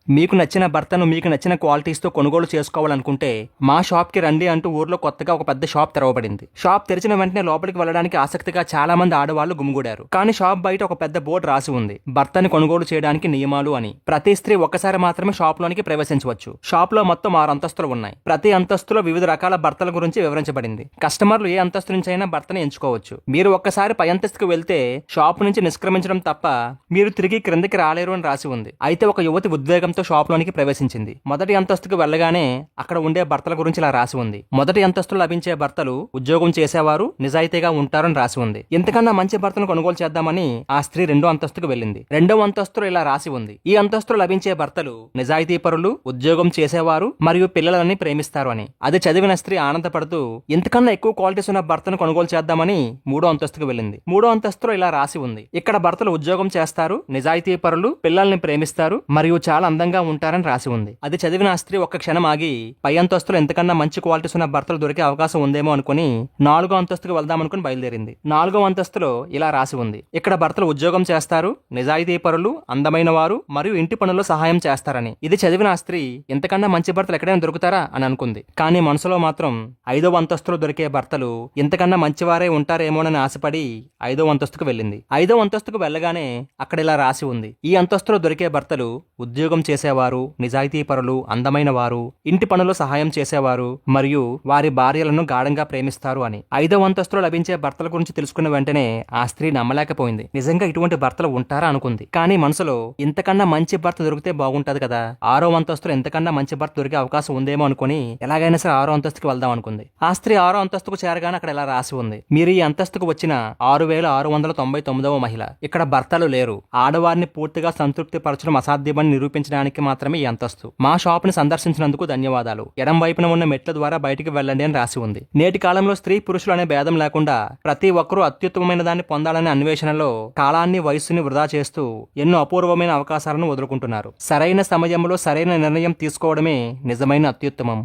మీకు నచ్చిన భర్తను మీకు నచ్చిన క్వాలిటీస్తో కొనుగోలు చేసుకోవాలనుకుంటే మా షాప్కి రండి అంటూ ఊర్లో కొత్తగా ఒక పెద్ద షాప్ తెరవబడింది. షాప్ తెరిచిన వెంటనే లోపలికి వెళ్ళడానికి ఆసక్తిగా చాలా మంది ఆడవాళ్లు గుమిగూడారు. కానీ షాప్ బయట ఒక పెద్ద బోర్డు రాసి ఉంది, భర్తని కొనుగోలు చేయడానికి నియమాలు అని. ప్రతి స్త్రీ ఒక్కసారి మాత్రమే షాప్ లోనికి ప్రవేశించవచ్చు. షాప్ లో మొత్తం 6 అంతస్తులు ఉన్నాయి. ప్రతి అంతస్తులో వివిధ రకాల భర్తల గురించి వివరించబడింది. కస్టమర్లు ఏ అంతస్తు నుంచి అయినా భర్తని ఎంచుకోవచ్చు. మీరు ఒక్కసారి పై అంతస్తుకు వెళ్తే షాప్ నుంచి నిష్క్రమించడం తప్ప మీరు తిరిగి క్రిందకి రాలేరు అని రాసి ఉంది. అయితే ఒక యువతి ఉద్వేగంతో షాప్ లోనికి ప్రవేశించింది. మొదటి అంతస్తుకు వెళ్లగానే అక్కడ ఉండే భర్తల గురించి ఇలా రాసి ఉంది. మొదటి అంతస్తులో లభించే భర్తలు ఉద్యోగం చేసేవారు, నిజాయితీగా ఉంటారని రాసి ఉంది. ఇంతకన్నా మంచి భర్తను కొనుగోలు చేద్దామని ఆ స్త్రీ 2వ అంతస్తుకు వెళ్ళింది. 2వ అంతస్తులో ఇలా రాసి ఉంది, ఈ అంతస్తులో లభించే భర్తలు నిజాయితీ పరులు, ఉద్యోగం చేసేవారు మరియు పిల్లలని ప్రేమిస్తారు అని. అది చదివిన స్త్రీ ఆనందపడుతూ ఇంతకన్నా ఎక్కువ క్వాలిటీస్ ఉన్న భర్తను కొనుగోలు చేద్దామని 3వ అంతస్తుకు వెళ్ళింది. 3వ అంతస్తులో ఇలా రాసి ఉంది, ఇక్కడ భర్తలు ఉద్యోగం చేస్తారు, నిజాయితీ పరులు, పిల్లల్ని ప్రేమిస్తారు మరియు చాలా అందంగా ఉంటారని రాసి ఉంది. అది చదివిన ఆ స్త్రీ ఒక్క క్షణం ఆగి పై అంతస్తులో ఎంతకన్నా మంచి క్వాలిటీస్ ఉన్న భర్తలు దొరికే అవకాశం ఉందేమో అనుకుని 4వ అంతస్తుకు వెళ్దామనుకుని బయలుదేరింది. 4వ అంతస్తులో ఇలా రాసి ఉంది, ఇక్కడ భర్తలు ఉద్యోగం చేస్తారు, నిజాయితీ పరులు, అందమైన వారు మరియు ఇంటి పనుల్లో సహాయం చేస్తారని. ఇది చదివిన ఆ స్త్రీ ఇంతకన్నా మంచి భర్తలు ఎక్కడైనా దొరుకుతారా అని అనుకుంది. కానీ మనసులో మాత్రం 5వ అంతస్తులో దొరికే భర్తలు ఇంతకన్నా మంచివారే ఉంటారేమోనని ఆశపడి 5వ అంతస్తుకు వెళ్ళింది. 5వ అంతస్తుకు వెళ్ళగానే అక్కడ ఇలా రాసి ఉంది, ఈ అంతస్తులో దొరికే భర్తలు ఉద్యోగం చేసేవారు, నిజాయితీ పరులు, అందమైన వారు, ఇంటి పనులు సహాయం చేసేవారు మరియు వారి భార్యలను గాఢంగా ప్రేమిస్తారు అని. 5వ అంతస్తులో లభించే భర్తల గురించి తెలుసుకున్న వెంటనే ఆ స్త్రీ నమ్మలేకపోయింది. నిజంగా ఇటువంటి భర్తలు ఉంటారా అనుకుంది. కానీ మనసులో ఇంతకన్నా మంచి భర్త దొరికితే బాగుంటది కదా, 6వ అంతస్తులో ఎంతకన్నా మంచి భర్త దొరికే అవకాశం ఉందేమో అనుకుని ఎలాగైనా సరే 6వ అంతస్తుకు వెళ్దాం అనుకుంది. ఆ స్త్రీ 6వ అంతస్తుకు చేరగానే అక్కడ ఇలా రాసి ఉంది, మీరు ఈ అంతస్తుకు వచ్చిన 6699వ మహిళ. ఇక్కడ భర్తలు లేరు. ఆడవారిని పూర్తిగా సంతృప్తి పరచడం అసాధ్యమని నిరూపించడానికి మాత్రమే ఈ అంతస్తు. మా షాప్ ని సందర్శించినందుకు ధన్యవాదాలు. ఎడం వైపున ఉన్న మెట్ల ద్వారా బయటికి వెళ్ళండి అని రాసి ఉంది. నేటి కాలంలో స్త్రీ పురుషులు అనే భేదం లేకుండా ప్రతి ఒక్కరూ అత్యుత్తమమైన దాన్ని పొందాలనే అన్వేషణలో కాలాన్ని, వయస్సుని వృధా చేస్తూ ఎన్నో అపూర్వమైన అవకాశాలను వదులుకుంటున్నారు. సరైన సమయంలో సరైన నిర్ణయం తీసుకోవడమే నిజమైన అత్యుత్తమం.